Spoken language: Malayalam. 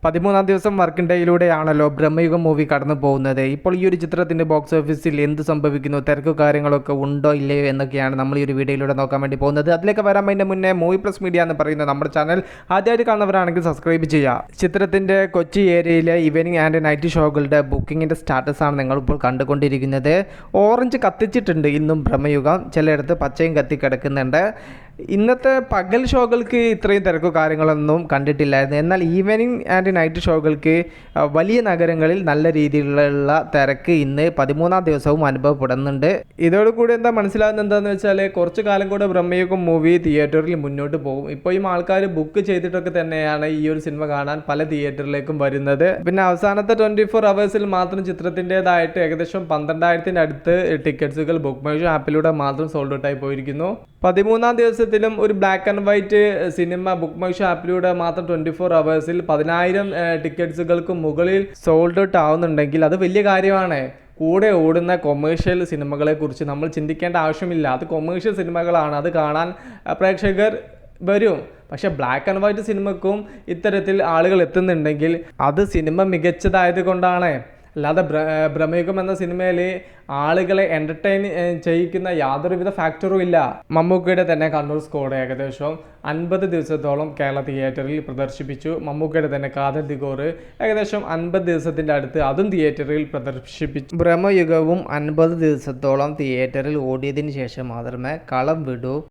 13-ാം ദിവസം വർക്കിംഗ് ഡേയിലൂടെയാണല്ലോ ബ്രഹ്മയുഗം മൂവി കടന്നു പോകുന്നത്. ഇപ്പോൾ ഈ ഒരു ചിത്രത്തിൻ്റെ ബോക്സ് ഓഫീസിൽ എന്ത് സംഭവിക്കുന്നു, തിരക്ക് കാര്യങ്ങളൊക്കെ ഉണ്ടോ ഇല്ലയോ എന്നൊക്കെയാണ് നമ്മൾ ഈ ഒരു വീഡിയോയിലൂടെ നോക്കാൻ വേണ്ടി പോകുന്നത്. അതിലേക്ക് വരാൻ വേണ്ടി മുന്നേ മൂവി പ്ലസ് മീഡിയ എന്ന് പറയുന്ന നമ്മുടെ ചാനൽ ആദ്യമായിട്ട് കാണുന്നവരാണെങ്കിൽ സബ്സ്ക്രൈബ് ചെയ്യുക. ചിത്രത്തിൻ്റെ കൊച്ചി ഏരിയയിലെ ഈവനിങ് ആൻഡ് നൈറ്റ് ഷോകളുടെ ബുക്കിങ്ങിൻ്റെ സ്റ്റാറ്റസാണ് നിങ്ങളിപ്പോൾ കണ്ടുകൊണ്ടിരിക്കുന്നത്. ഓറഞ്ച് കത്തിച്ചിട്ടുണ്ട് ഇന്നും ബ്രഹ്മയുഗം, ചിലയിടത്ത് പച്ചയും കത്തി കിടക്കുന്നുണ്ട്. ഇന്നത്തെ പകൽ ഷോകൾക്ക് ഇത്രയും തിരക്കോ കാര്യങ്ങളൊന്നും കണ്ടിട്ടില്ലായിരുന്നു. എന്നാൽ ഈവനിങ് ആൻഡ് നൈറ്റ് ഷോകൾക്ക് വലിയ നഗരങ്ങളിൽ നല്ല രീതിയിലുള്ള തിരക്ക് ഇന്ന് 13-ാം ദിവസവും അനുഭവപ്പെടുന്നുണ്ട്. ഇതോടുകൂടി എന്താ മനസ്സിലാകുന്നത് എന്താണെന്ന് വെച്ചാൽ കുറച്ച് കാലം കൂടെ ബ്രഹ്മയുഗം മൂവി തിയേറ്ററിൽ മുന്നോട്ട് പോകും. ഇപ്പോഴും ആൾക്കാർ ബുക്ക് ചെയ്തിട്ടൊക്കെ തന്നെയാണ് ഈ ഒരു സിനിമ കാണാൻ പല തിയേറ്ററിലേക്കും വരുന്നത്. പിന്നെ അവസാനത്തെ 24 അവേഴ്സിൽ മാത്രം ചിത്രത്തിൻ്റെതായിട്ട് ഏകദേശം 12,000-ൻ്റെ അടുത്ത് ടിക്കറ്റ്സുകൾ ബുക്ക് മൈ ഷോ ആപ്പിലൂടെ മാത്രം സോൾഡ് ഔട്ട് ആയി പോയിരിക്കുന്നു. 13-ാം ദിവസത്തിലും ഒരു black and white cinema book my show ആപ്പിലൂടെ മാത്രം 24 അവേഴ്സിൽ 10,000 ടിക്കറ്റ്സുകൾക്ക് മുകളിൽ സോൾഡ് ഔട്ട് ആവുന്നുണ്ടെങ്കിൽ അത് വലിയ കാര്യമാണ്. കൂടെ ഓടുന്ന കൊമേഴ്ഷ്യൽ സിനിമകളെ കുറിച്ച് നമ്മൾ ചിന്തിക്കേണ്ട ആവശ്യമില്ല. അത് കൊമേഴ്ഷ്യൽ സിനിമകളാണ്, അത് കാണാൻ പ്രേക്ഷകർ വരും. പക്ഷെ ബ്ലാക്ക് ആൻഡ് വൈറ്റ് സിനിമക്കും ഇത്തരത്തിൽ ആളുകൾ എത്തുന്നുണ്ടെങ്കിൽ അത് സിനിമ മികച്ചതായത് കൊണ്ടാണ്. അല്ലാതെ ബ്രഹ്മയുഗം എന്ന സിനിമയിൽ ആളുകളെ എൻ്റർടൈൻ ചെയ്യിക്കുന്ന യാതൊരുവിധ ഫാക്ടറും ഇല്ല. മമ്മൂക്കയുടെ തന്നെ കണ്ണൂർ സ്ക്വാഡ് ഏകദേശം 50 ദിവസത്തോളം കേരള തിയേറ്ററിൽ പ്രദർശിപ്പിച്ചു. മമ്മൂക്കയുടെ തന്നെ കാതൽ ദിഗോർ ഏകദേശം 50 ദിവസത്തിൻ്റെ അടുത്ത് അതും തിയേറ്ററിൽ പ്രദർശിപ്പിച്ചു. ബ്രഹ്മയുഗവും 50 ദിവസത്തോളം തിയേറ്ററിൽ ഓടിയതിന് ശേഷം മാത്രമേ കളം വിടൂ